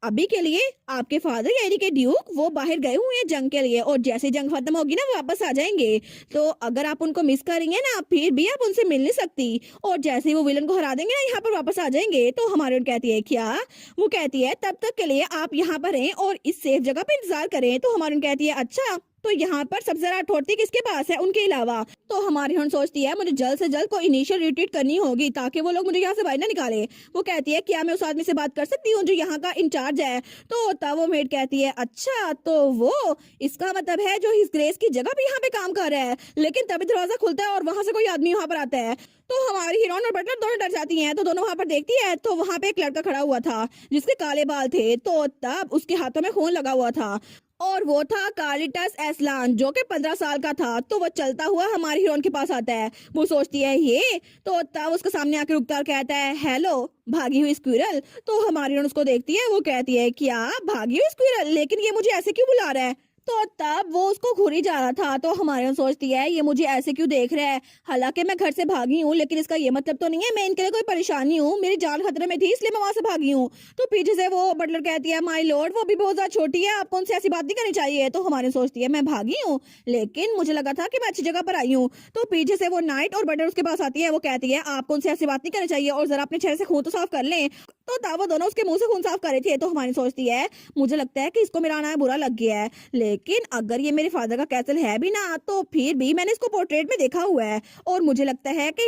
अभी के लिए आपके फादर यानी कि ड्यूक वो बाहर गए हुए हैं जंग के लिए, और जैसे जंग खत्म होगी ना वो वापस आ जाएंगे। तो अगर आप उनको मिस करेंगे ना फिर भी आप उनसे मिल नहीं सकती, और जैसे ही वो विलन को हरा देंगे ना यहाँ पर वापस आ जाएंगे। तो हमारी उन कहती है क्या? वो कहती है तब तक के लिए आप यहाँ पर रहें और इस सेफ जगह पर इंतजार करें। तो हमारी उन कहती है अच्छा, तो यहाँ पर सबसे ज्यादा अथॉरिटी किसके पास है उनके अलावा? तो हमारी हन सोचती है मुझे जल्द से जल्द कोई इनिशियल रिट्रीट करनी होगी ताकि वो लोग मुझे यहाँ से बाहर ना निकाले। वो कहती है क्या मैं उस आदमी से बात कर सकती हूँ जो यहाँ का इंचार्ज है? तो तब वो मेड कहती है अच्छा, तो वो इसका मतलब है जो हिज ग्रेस की जगह भी यहाँ पे काम कर रहा है। लेकिन तभी दरवाजा खुलता है और वहां से कोई आदमी वहां पर आता है। तो हमारी हीरोइन और बटलर दोनों डर जाती हैं। तो दोनों वहां पर देखती है तो वहां पे एक लड़का खड़ा हुआ था जिसके काले बाल थे, तो तब उसके हाथों में खून लगा हुआ था, और वो था कार्लिटस एस्लान जो कि 15 साल का था। तो वो चलता हुआ हमारी हीरोइन के पास आता है। वो सोचती है ये, तो तब उसके सामने आके रुकता और कहता है हेलो भागी हुई स्क्विरल। तो हमारी हीरोइन उसको देखती है, वो कहती है क्या भागी हुई स्क्विरल, लेकिन ये मुझे ऐसे क्यों बुला रहा है? तो तब वो उसको घूरी जा रहा था। तो हमारे यहाँ सोचती है ये मुझे ऐसे क्यों देख रहा है, हालांकि मैं घर से भागी हूँ, लेकिन इसका ये मतलब तो नहीं है मैं इनके लिए कोई परेशानी हूँ, मेरी जान खतरे में थी इसलिए मैं वहां से भागी हूँ। तो पीछे से वो बटलर कहती है माय लॉर्ड वो भी बहुत ज्यादा छोटी है, आपको उनसे ऐसी बात नहीं करनी चाहिए। तो हमारे सोचती है मैं भागी हूँ लेकिन मुझे लगा था कि मैं अच्छी जगह पर आई हूँ। तो पीछे से वो नाइट और बटलर उसके पास आती है। वो कहती है आपको उनसे ऐसी बात नहीं करनी चाहिए और जरा अपने चेहरे से खून तो साफ कर लें। तो तब वो दोनों उसके मुंह से खून साफ कर रहे थे। तो हमारी सोचती है मुझे लगता है कि इसको मेरा आना बुरा लग गया है, लेकिन अगर ये मेरे फादर का कैसल है भी ना तो फिर भी मैंने इसको पोर्ट्रेट में देखा हुआ है, और मुझे लगता है कि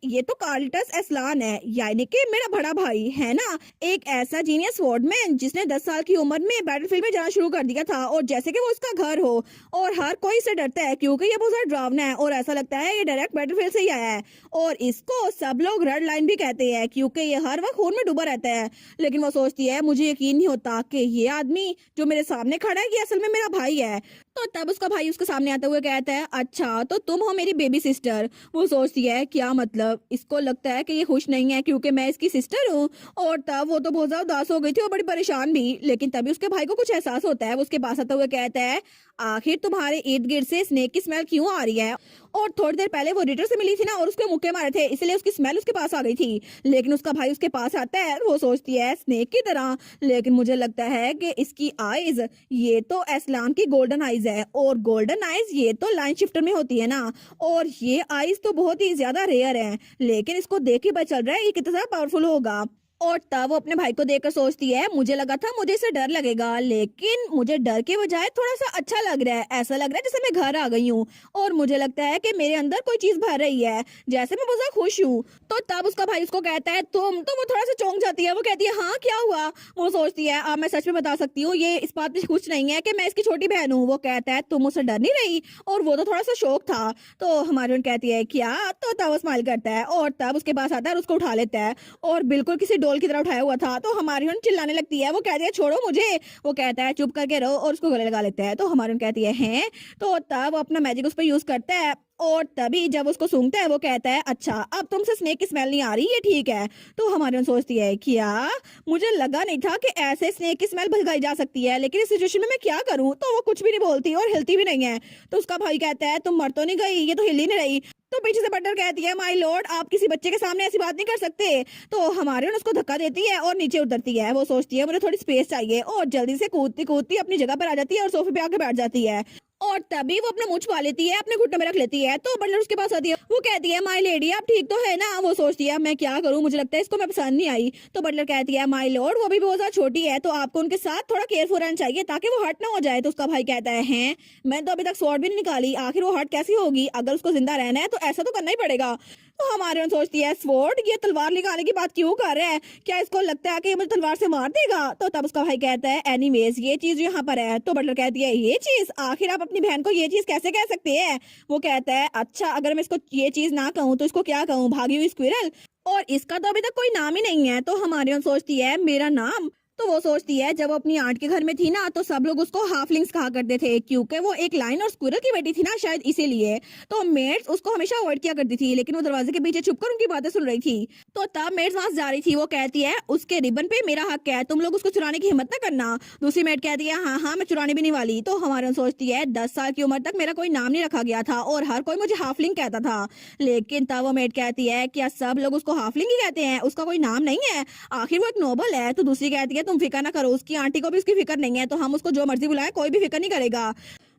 ये तो कार्लिटस एस्लान है, यानी कि मेरा बड़ा भाई है ना, एक ऐसा जीनियस स्वॉर्डमैन जिसने 10 साल की उम्र में बैटलफील्ड में जाना शुरू कर दिया था, और जैसे कि वो उसका घर हो, और हर कोई इससे डरता है क्योंकि ये बहुत ज्यादा डरावना है, और ऐसा लगता है ये डायरेक्ट बैटलफील्ड से ही आया है, और इसको सब लोग रेड लाइन भी कहते हैं क्योंकि ये हर वक्त खून में डूबा रहता है। लेकिन वो सोचती है मुझे यकीन नहीं होता कि ये आदमी जो मेरे सामने खड़ा है ये असल में मेरा भाई है। तो तब उसका भाई उसके सामने आता हुआ कहता है अच्छा, तो तुम हो मेरी बेबी सिस्टर। वो सोचती है क्या मतलब, इसको लगता है कि ये खुश नहीं है क्योंकि मैं इसकी सिस्टर हूँ, और तब वो तो बहुत ज्यादा उदास हो गई थी और बड़ी परेशान भी। लेकिन तभी उसके भाई को कुछ एहसास होता है, वो उसके पास आता हुआ कहता है आखिर तुम्हारे इर्द गिर्द से स्नेक की स्मेल क्यों आ रही है? और थोड़ी देर पहले वो रिटर से मिली थी ना और उसके मुक्के मारे थे, इसलिए उसकी स्मेल उसके पास आ गई थी। लेकिन उसका भाई उसके पास आता है, वो सोचती है स्नेक की तरह, लेकिन मुझे लगता है कि इसकी आईज, ये तो एस्लान की गोल्डन आईज है, और गोल्डन आईज ये तो लाइन शिफ्टर में होती है ना, और ये आईज तो बहुत ही ज्यादा रेयर है, लेकिन इसको देख ही पता चल रहा है ये कितना पावरफुल होगा। और तब वो अपने भाई को देखकर सोचती है मुझे लगा था मुझे इसे डर लगेगा, लेकिन मुझे डर के बजाय थोड़ा सा अच्छा लग रहा है, ऐसा लग रहा है जैसे मैं घर आ गई हूँ, और मुझे लगता है कि मेरे अंदर कोई चीज भर रही है, जैसे मैं बहुत ज्यादा खुश हूँ। तो तब उसका भाई उसको कहता है तुम, तो वो थोड़ा सा चौंक जाती है, वो कहती है हाँ क्या हुआ? वो सोचती है मैं सच में बता सकती हूँ ये इस बात में खुश नहीं है कि मैं इसकी छोटी बहन हूँ। वो कहता है तुम मुझसे डर नहीं रही? और वो तो थोड़ा सा शौक था। तो हमारी बहन कहती है क्या? तो तब वो स्माइल करता है और तब उसके पास आता है और उसको उठा लेता है, और बिल्कुल किसी डोल की तरह उठाया हुआ था। तो हमारी बहन चिल्लाने लगती है, वो कहती है छोड़ो मुझे। वो कहता है चुप करके रहो, और उसको गले लगा लेता है। तो हमारी बहन कहती है हैं? तो तब वो अपना मैजिक उस पर यूज करता है, और तभी जब उसको सूंघता है वो कहता है अच्छा अब तुमसे स्नेक की स्मेल नहीं आ रही, ये ठीक है। तो हमारी बहन सोचती है क्या, मुझे लगा नहीं था कि ऐसे स्नेक की स्मेल भगाई जा सकती है, लेकिन इस सिचुएशन में मैं क्या करूं? तो वो कुछ भी नहीं बोलती और हिलती भी नहीं है। तो उसका भाई कहता है तुम मर तो नहीं गई, ये तो हिल ही नहीं रही। तो पीछे से बटलर कहती है माय लॉर्ड आप किसी बच्चे के सामने ऐसी बात नहीं कर सकते। तो हमारे उसको धक्का देती है और नीचे उतरती है। वो सोचती है मुझे थोड़ी स्पेस चाहिए, और जल्दी से कूदती कूदती अपनी जगह पर आ जाती है और सोफे पे आके बैठ जाती है, और तभी वो अपना मुंह छुपा लेती है, अपने घुटने में रख लेती है। तो बटलर उसके पास आती है, वो कहती है माय लेडी आप ठीक तो है ना? वो सोचती है मैं क्या करूं, मुझे लगता है इसको मैं पसंद नहीं आई। तो बटलर कहती है माय लॉर्ड वो भी बहुत ज्यादा छोटी है, तो आपको उनके साथ थोड़ा केयरफुल रहना चाहिए ताकि वो हर्ट ना हो जाए। तो उसका भाई कहता है हैं, मैंने तो अभी तक स्वॉर्ड भी नहीं निकाली, आखिर वो हर्ट कैसी होगी? अगर उसको जिंदा रहना है तो ऐसा तो करना ही पड़ेगा। तो हमारे यहाँ सोचती है स्वॉर्ड, ये तलवार निकालने की बात क्यों कर रहा है, क्या इसको लगता है कि ये मुझे तलवार से मार देगा। तो तब उसका भाई कहता है एनीवेज ये चीज यहाँ पर है। तो बटलर कहती है ये चीज, आखिर आप अपनी बहन को ये चीज कैसे कह सकते हैं। वो कहता है अच्छा अगर मैं इसको ये चीज ना कहूँ तो इसको क्या कहूँ, भागी हुई स्क्विरल, और इसका तो अभी तक कोई नाम ही नहीं है। तो हमारे यहाँ सोचती है मेरा नाम। तो वो सोचती है जब वो अपनी आंट के घर में थी ना तो सब लोग उसको हाफलिंग्स कहा करते थे क्योंकि वो एक लाइन और स्क्विरल की बेटी थी ना, शायद इसीलिए। तो मेड्स उसको हमेशा अवॉइड किया करती थी, लेकिन वो दरवाजे के पीछे छुपकर उनकी बातें सुन रही थी। तो तब मेड्स वहां से जा रही थी। वो कहती है उसके रिबन पे मेरा हक है, तुम लोग उसको चुराने की हिम्मत ना करना। दूसरी मेड कहती है हाँ हाँ मैं चुराने भी नहीं वाली। तो हमारे सोचती है 10 साल की उम्र तक मेरा कोई नाम नहीं रखा गया था और हर कोई मुझे हाफलिंग कहता था, लेकिन तब वो मेड कहती है क्या सब लोग उसको हाफलिंग ही कहते हैं, उसका कोई नाम नहीं है, आखिर वो एक नोबल है। तो दूसरी कहती है तुम फिक्र ना करो, उसकी आंटी को भी उसकी फिक्र नहीं है, तो हम उसको जो मर्जी बुलाए कोई भी फिक्र नहीं करेगा।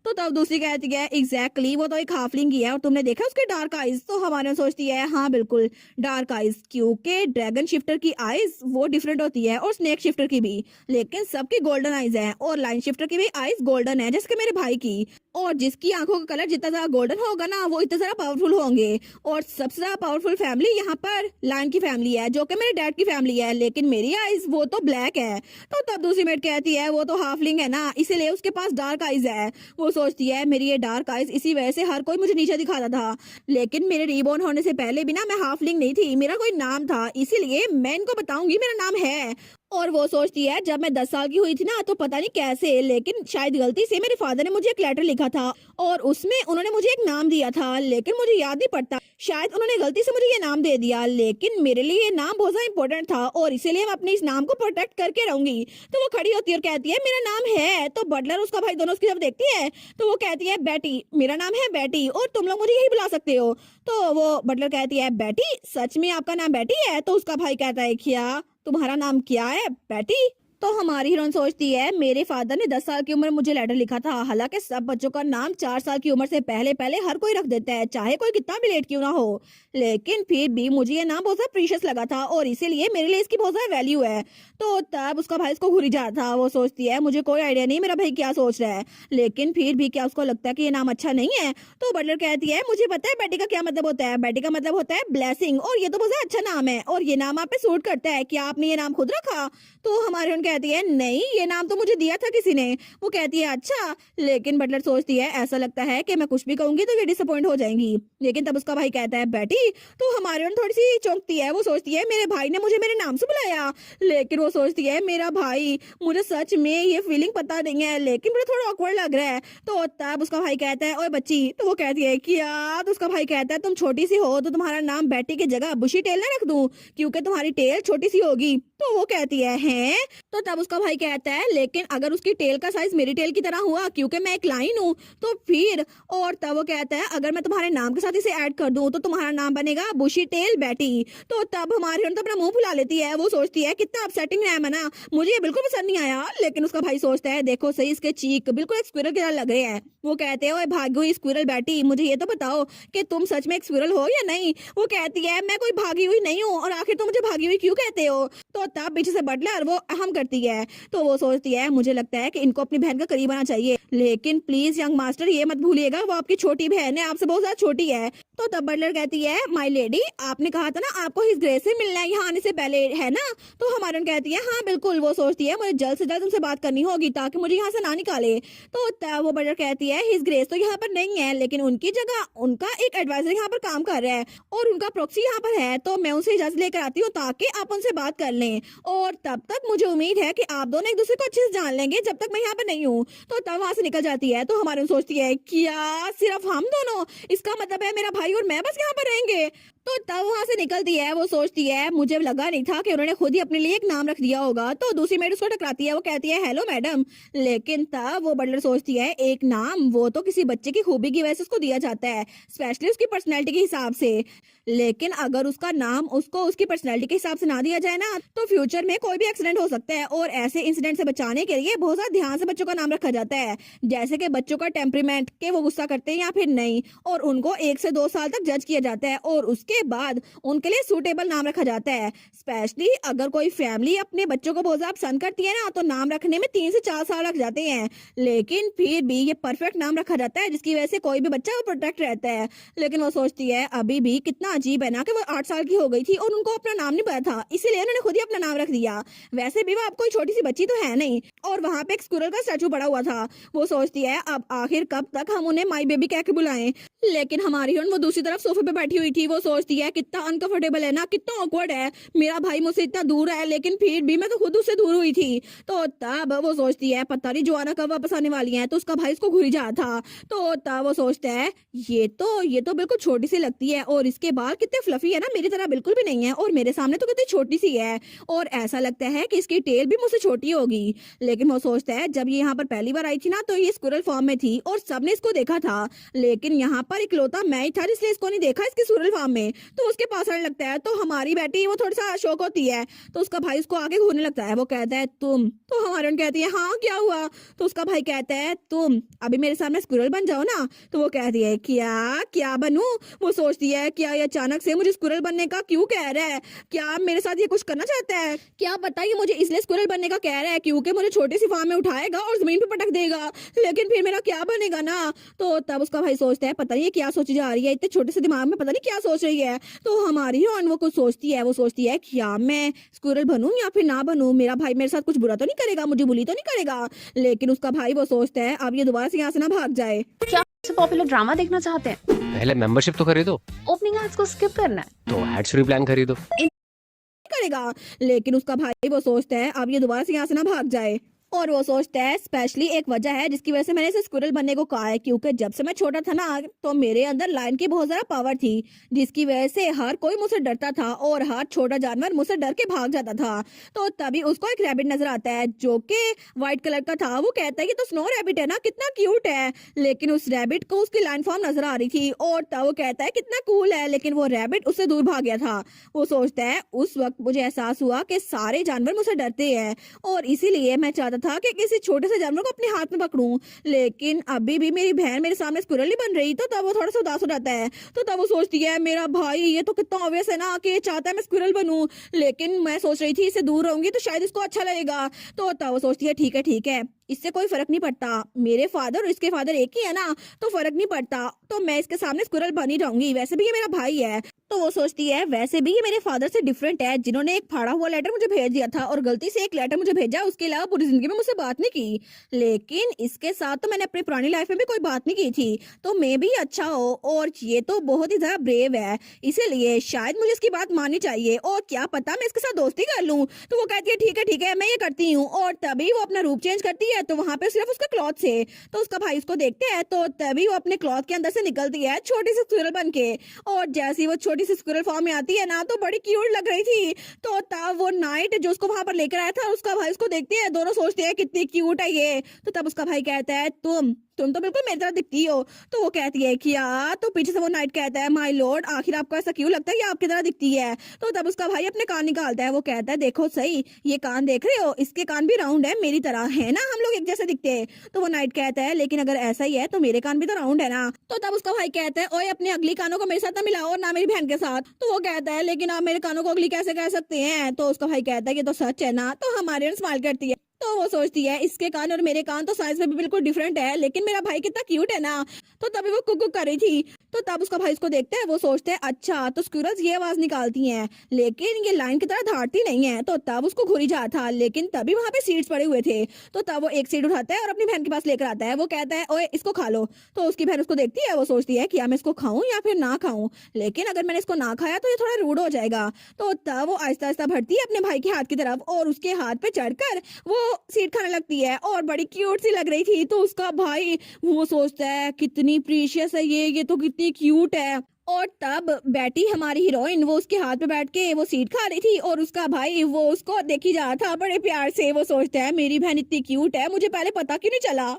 तो तब दूसरी कहती है एग्जैक्टली वो तो एक हाफलिंग ही है और तुमने देखा उसके डार्क आईज। तो हमारे सोचती है हाँ बिल्कुल डार्क आईज, क्योंकि ड्रैगन शिफ्टर की आईज वो डिफरेंट होती है और स्नेक शिफ्टर की भी, लेकिन सबकी गोल्डन आईज है और लाइन शिफ्टर की भी आईज गोल्डन है जैसे कि मेरे भाई की। और जिसकी आंखों का कलर जितना ज्यादा गोल्डन होगा ना वो इतना ज्यादा पावरफुल होंगे। और सबसे ज्यादा पावरफुल फैमिली यहाँ पर लाइन की फैमिली है जो कि मेरे डैड की फैमिली है, लेकिन मेरी आईज वो तो ब्लैक है। तो तब दूसरी मेट कहती है वो तो हाफलिंग है ना इसीलिए उसके पास डार्क आईज है। वो सोचती है मेरी ये डार्क आईज इसी वजह से हर कोई मुझे नीचे दिखाता था, लेकिन मेरे रीबॉर्न होने से पहले भी ना मैं हाफलिंग नहीं थी, मेरा कोई नाम था, इसीलिए मैं इनको बताऊंगी मेरा नाम है। और वो सोचती है जब मैं 10 साल की हुई थी ना तो पता नहीं कैसे लेकिन शायद गलती से मेरे फादर ने मुझे एक लेटर लिखा था और उसमें उन्होंने मुझे एक नाम दिया था, लेकिन मुझे याद नहीं पड़ता, शायद उन्होंने गलती से मुझे ये नाम दे दिया, लेकिन मेरे लिए ये नाम बहुत ज्यादा इंपॉर्टेंट था और इसीलिए मैं अपने इस नाम को प्रोटेक्ट करके रहूंगी। तो वो खड़ी होती है और कहती है मेरा नाम है। तो बटलर उसका भाई दोनों उसकी तरफ देखती है तो वो कहती है बेटी, मेरा नाम है बेटी और तुम लोग मुझे यही बुला सकते हो। तो वो बटलर कहती है बेटी, सच में आपका नाम बेटी है। तो उसका भाई कहता है क्या तुम्हारा नाम क्या है बेटी। तो हमारी हीरोइन सोचती है मेरे फादर ने 10 साल की उम्र में मुझे लेटर लिखा था, हालांकि सब बच्चों का नाम 4 साल की उम्र से पहले पहले हर कोई रख देता है चाहे कोई कितना भी लेट क्यों ना हो, लेकिन फिर भी मुझे ये नाम बहुत ज्यादा प्रीशियस लगा था और इसीलिए मेरे लिए इसकी बहुत ज्यादा वैल्यू है। तो तब उसका भाई इसको घूरी जा था। वो सोचती है मुझे कोई आइडिया नहीं मेरा भाई क्या सोच रहा है, लेकिन फिर भी क्या उसको लगता है कि ये नाम अच्छा नहीं है। तो बटलर कहती है मुझे पता है बेटी का क्या मतलब होता है, बेटी का मतलब होता है ब्लेसिंग और ये तो बहुत ज्यादा अच्छा नाम है और ये नाम आप पे सूट करता है, क्या आपने ये नाम खुद रखा। तो हमारी उन कहती है नहीं ये नाम तो मुझे दिया था किसी ने। वो कहती है अच्छा, लेकिन बटलर सोचती है ऐसा लगता है कि मैं कुछ भी कहूंगी तो ये डिसअपॉइंट हो जाएंगी, लेकिन तब उसका भाई कहता है बेटी। तो हमारी उन थोड़ी सी चौंकती है, वो सोचती है मेरे भाई ने मुझे मेरे नाम से बुलाया, लेकिन वो सोचती है मेरा भाई, मुझे सच में ये फीलिंग पता नहीं है लेकिन मुझे थोड़ा ऑकवर्ड लग रहा है। तो तब उसका भाई कहता है ओए बच्ची। तो वो कहती है क्या। तो उसका भाई कहता है तुम छोटी सी हो तो तुम्हारा नाम बेटी की जगह बुशी टेल ना रख दूं क्योंकि तुम्हारी टेल छोटी सी होगी। तो वो कहती है हैं। तो तब उसका भाई कहता है लेकिन अगर उसकी टेल का साइज मेरी टेल की तरह हुआ क्योंकि मैं एक लाइन हूँ तो फिर। और तब वो कहता है अगर मैं तुम्हारे नाम के साथ इसे ऐड कर दूं तो तुम्हारा नाम बनेगा बुशी टेल बेटी। तो तब हमारी तो अपना मुंह फुला लेती है, वो सोचती है कितना अपसेटिंग नाम है ना, मुझे ये बिल्कुल पसंद नहीं आया। लेकिन उसका भाई सोचता है देखो सही इसके चीक बिल्कुल एक स्क्विरल की तरह लग रहे हैं। वो कहते हैं ओए भागी हुई स्क्विरल बेटी, मुझे ये तो बताओ कि तुम सच में एक स्क्विरल हो या नहीं। वो कहती है मैं कोई भागी हुई नहीं हूँ और आखिर तुम मुझे भागी हुई क्यों कहते हो। तो तब पीछे से बटलर वो अहम करती है। तो वो सोचती है मुझे लगता है कि इनको अपनी बहन का करीब आना चाहिए, लेकिन प्लीज यंग मास्टर ये मत भूलिएगा वो आपकी छोटी बहन है, आपसे बहुत ज्यादा छोटी है। तो तब बटलर कहती है माय लेडी आपने कहा था ना आपको हिज ग्रेस से मिलना है यहाँ आने से पहले, है ना। तो हमारे कहती है हाँ बिल्कुल। वो सोचती है मुझे जल्द से जल्द तुमसे बात करनी होगी ताकि मुझे यहाँ से ना निकाले। तो तब वो बटलर कहती है हिज ग्रेस तो यहाँ पर नहीं है, लेकिन उनकी जगह उनका एक एडवाइजर यहाँ पर काम कर रहा है और उनका प्रॉक्सी यहाँ पर है, तो मैं उनसे इजाजत लेकर आती हूँ ताकि आप उनसे बात कर लें और तब तक मुझे उम्मीद है कि आप दोनों एक दूसरे को अच्छे से जान लेंगे जब तक मैं यहाँ पर नहीं हूँ। तो तब वहां से निकल जाती है। तो हमारे सोचती है क्या सिर्फ हम दोनों, इसका मतलब है मेरा भाई और मैं बस यहाँ पर रहेंगे। तो तब वहां से निकलती है। वो सोचती है मुझे लगा नहीं था कि उन्होंने खुद ही अपने लिए एक नाम रख दिया होगा। तो दूसरी मेड उसको टकराती है, वो कहती है हेलो मैडम, लेकिन तब वो बटलर सोचती है एक नाम वो तो किसी बच्चे की खूबी की वजह से उसको दिया जाता है, स्पेशली उसकी पर्सनैलिटी के हिसाब से, लेकिन अगर उसका नाम उसको उसकी पर्सनैलिटी के हिसाब से ना दिया जाए ना तो फ्यूचर में कोई भी एक्सीडेंट हो सकता है और ऐसे इंसिडेंट से बचाने के लिए बहुत ज़्यादा ध्यान से बच्चों का नाम रखा जाता है, जैसे कि बच्चों का टेम्परामेंट कि वो गुस्सा करते हैं या फिर नहीं, और उनको 1 से 2 साल तक जज किया जाता है और उसके बाद उनके लिए सूटेबल नाम रखा जाता है। स्पेशली अगर कोई फैमिली अपने बच्चों को बहुत ज़्यादा पसंद करती है ना, तो नाम रखने में 3 से 4 साल लग जाते हैं, लेकिन फिर भी ये परफेक्ट नाम रखा जाता है जिसकी वजह से कोई भी बच्चा वो प्रोटेक्ट रहता है। लेकिन वो सोचती है अभी भी कितना अजीब है ना कि वो 8 साल की हो गई थी और उनको अपना नाम नहीं पता था, इसीलिए उन्होंने खुद ही अपना नाम रख दिया। वैसे भी वो अब कोई छोटी सी बच्ची तो है नहीं, और वहां पे एक स्क्विरल का स्टैचू पड़ा हुआ था। वो सोचती है अब आखिर कब तक हम उन्हें माई बेबी कह के बुलाएं। लेकिन हमारी हिरन वो दूसरी तरफ सोफे पे बैठी हुई थी। वो सोचती है कितना अनकंफर्टेबल है ना, कितना ऑकवर्ड है, मेरा भाई मुझसे इतना दूर है लेकिन फिर भी मैं तो खुद उससे दूर हुई थी। तो तब वो सोचती है पता नहीं जोआना कब वापस आने वाली है, तो उसका भाई उसको घूरी जा था। तो तब वो सोचता है ये तो बिल्कुल छोटी सी लगती है और इसके बाल कितने फ्लफी है ना, मेरी तरह बिल्कुल भी नहीं है, और मेरे सामने तो कितनी छोटी सी है, और ऐसा लगता है कि इसकी टेल भी मुझसे छोटी होगी। लेकिन वो सोचता है जब ये यहाँ पर पहली बार आई थी ना, तो ये स्क्विरल फॉर्म में थी और सबने इसको देखा था, लेकिन यहाँ पर इकलौता मैं ही था जिसने इसको नहीं देखा इसके स्क्विरल फॉर्म में। तो उसके पास आने लगता है, तो हमारी बेटी वो थोड़ा सा शौक होती है, तो उसका भाई उसको आगे घूरने लगता है। वो कहता है तुम, तो हमारी कहती है हाँ क्या हुआ, तो उसका भाई कहता है तुम अभी मेरे सामने स्क्विरल बन जाओ ना। तो वो कहती है क्या क्या बनूं। वो सोचती है क्या ये अचानक से मुझे स्क्विरल बनने का क्यों कह रहा है, क्या मेरे साथ ये कुछ करना चाहता है, क्या बताइए मुझे इसलिए स्क्विरल बनने का कह रहा है क्योंकि मुझे छोटी सी फार्म में उठाएगा और जमीन पे पटक देगा, लेकिन फिर मेरा क्या बनेगा ना। तो तब उसका भाई सोचता है पता नहीं ये क्या सोची जा रही है, इतने छोटे से दिमाग में पता नहीं क्या सोच रही है। तो हमारी हिरोइन वो कुछ सोचती है, वो सोचती है क्या मैं स्क्विरल बनूं या फिर ना बनूं, मेरा भाई मेरे साथ कुछ बुरा तो नहीं करेगा, मुझे बुली तो नहीं करेगा। लेकिन उसका भाई वो सोचता है अब ये दोबारा से यहाँ से ना भाग जाए। क्या सबसे पॉपुलर ड्रामा देखना चाहते हैं? पहले मेंबरशिप तो खरीदो, ओपनिंग एड्स को स्किप करना है तो एड्स फ्री प्लान खरीदो। करेगा। लेकिन उसका भाई वो सोचता है अब ये दोबारा से यहाँ से ना भाग जाए, और वो सोचता है स्पेशली एक वजह है जिसकी वजह से मैंने इसे स्क्विरल बनने को कहा है, क्योंकि जब से मैं छोटा था ना, तो मेरे अंदर लायन की बहुत ज्यादा पावर थी, जिसकी वजह से हर कोई मुझसे डरता था और हर छोटा जानवर मुझसे डर के भाग जाता था। तो तभी उसको एक रैबिट नजर आता है जो कि व्हाइट कलर का था। वो कहता है कि तो स्नो रैबिट है ना, कितना क्यूट है, लेकिन उस रैबिट को उसकी लाइन फॉर्म नजर आ रही थी, और तब वो कहता है कितना कूल है, लेकिन वो रैबिट उससे दूर भाग गया था। वो सोचता है उस वक्त मुझे एहसास हुआ कि सारे जानवर मुझसे डरते हैं, और इसीलिए मैं चाहता था कि किसी छोटे से जानवर को अपने हाथ में पकड़ूं, लेकिन अभी भी मेरी बहन मेरे सामने स्क्विरल नहीं बन रही। तो तब वो थोड़ा सा उदास हो जाता है। तो तब वो सोचती है मेरा भाई ये तो कितना ऑब्वियस है ना कि ये चाहता है मैं स्क्विरल बनूं, लेकिन मैं सोच रही थी इससे दूर रहूंगी तो शायद इसको अच्छा लगेगा। तो तब वो सोचती है ठीक है, इससे कोई फर्क नहीं पड़ता, मेरे फादर और इसके फादर एक ही है ना, तो फर्क नहीं पड़ता, तो मैं इसके सामने स्क्विरल बन ही रहूंगी, वैसे भी ये मेरा भाई है। तो वो सोचती है वैसे भी ये मेरे फादर से डिफरेंट है, जिन्होंने एक फाड़ा हुआ लेटर मुझे भेज दिया था और गलती से एक लेटर मुझे भेजा, उसके अलावा पूरी जिंदगी में मुझसे बात नहीं की, लेकिन इसके साथ तो मैंने अपनी पुरानी लाइफ में भी कोई बात नहीं की थी, तो मैं भी अच्छा हो, और ये तो बहुत ही ज्यादा ब्रेव है, इसीलिए शायद मुझे इसकी बात माननी चाहिए, और क्या पता मैं इसके साथ दोस्ती कर लूं। तो वो कहती है ठीक है मैं ये करती हूँ, और तभी वो अपना रूप चेंज करती है, तो वहां पे सिर्फ उसका क्लॉथ से। तो उसका भाई उसको देखते हैं, तो तभी वो अपने क्लॉथ के अंदर से निकलती है छोटी सी स्क्विरल बन के, और जैसे ही वो छोटी सी स्क्विरल फॉर्म में आती है ना, तो बड़ी क्यूट लग रही थी। तो तब वो नाइट जो उसको वहां पर लेकर आया था, उसका भाई उसको देखते हैं, दोनों सोचते हैं कितनी क्यूट है ये। तो तब उसका भाई कहता है तुम तो बिल्कुल मेरी तरह दिखती हो। तो वो कहती है कि यार, तो पीछे से वो नाइट कहता है माय लॉर्ड आखिर आपको ऐसा क्यों लगता है कि आपकी तरह दिखती है। तो तब उसका भाई अपने कान निकालता है। वो कहता है देखो सही, ये कान देख रहे हो, इसके कान भी राउंड है, मेरी तरह है ना, हम लोग एक जैसे दिखते हैं। तो वो नाइट कहता है लेकिन अगर ऐसा ही है तो मेरे कान भी तो राउंड है ना। तो तब उसका भाई कहता है ओए अपने अगली कानों को मेरे साथ ना मिलाओ और ना मेरी बहन के साथ। तो वो कहता है लेकिन आप मेरे कानों को अगली कैसे कह सकते हैं। तो उसका भाई कहता है ये तो सच है ना। तो हमारे स्माइल करती है। तो वो सोचती है इसके कान और मेरे कान तो साइज में भी बिल्कुल डिफरेंट है, लेकिन मेरा भाई कितना क्यूट है ना। तो तभी वो कुक कर रही थी। तो तब उसका भाई उसको देखते हैं। वो सोचते हैं अच्छा तो स्क्विरल्स ये आवाज निकालती हैं, लेकिन ये लाइन की तरह धारती नहीं है। तो तब उसको घुरी जा था, लेकिन तभी वहां पे सीड्स पड़े हुए थे। तो तब वो एक सीड उठाता है और अपनी बहन के पास लेकर आता है। वो कहता है ओए इसको खा लो। तो उसकी बहन उसको देखती है। वो सोचती है कि मैं इसको खाऊं या फिर ना खाऊं, लेकिन अगर मैंने इसको ना खाया तो ये थोड़ा रूड हो जाएगा। तो तब वो आहिस्ता आहिस्ता बढ़ती है अपने भाई के हाथ की तरफ और उसके हाथ पे चढ़कर वो सीड खाने लगती है, और बड़ी क्यूट सी लग रही थी। तो उसका भाई वो सोचता है कितनी प्रीशियस है ये तो कितनी क्यूट है। और तब बैठी हमारी हीरोइन वो उसके हाथ पे बैठ के वो सीट खा रही थी, और उसका भाई वो उसको देखी जा रहा था बड़े प्यार से। वो सोचता है मेरी बहन इतनी क्यूट है, मुझे पहले पता क्यों नहीं चला।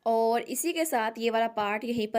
और इसी के साथ ये वाला पार्ट यहीं पर